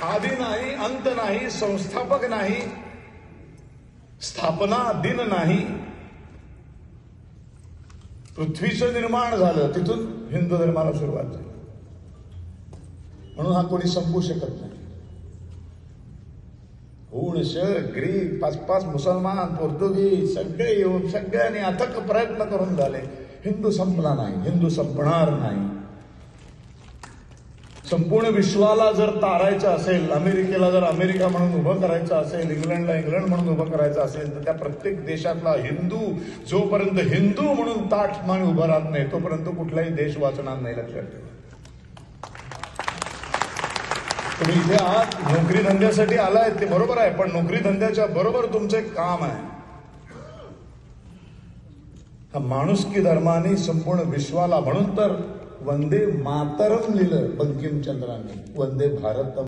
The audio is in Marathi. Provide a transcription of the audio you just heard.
आदि नाही, अंत नाही, संस्थापक नाही, स्थापना दिन नाही. पृथ्वीचं निर्माण झालं, तिथून हिंदू धर्माला सुरुवात झाली. म्हणून हा कोणी संपू शकत नाही. हूण, शर, ग्रीक, 5-5 मुसलमान, पोर्तुगीज सगळे येऊन सगळ्यांनी अथक प्रयत्न करून झाले. हिंदू संपला नाही, हिंदू संपणार नाही. संपूर्ण विश्वाला जर तारायचं असेल, अमेरिकेला जर अमेरिका म्हणून उभं करायचं असेल, इंग्लंडला इंग्लंड म्हणून उभं करायचं असेल, तर त्या प्रत्येक देशातला हिंदू जोपर्यंत हिंदू म्हणून ताठ मान उभं राहत नाही तोपर्यंत कुठलाही देश वाचणार नाही. लक्षात ठेवा. तुम्ही इथे आहात, नोकरी धंद्यासाठी आलाय ते बरोबर आहे, पण नोकरी धंद्याच्या बरोबर तुमचं एक काम आहे. हा माणुसकी धर्माने संपूर्ण विश्वाला, म्हणून तर वंदे मातरम लिहिलं बंकिमचंद्रांनी, वंदे भारतम.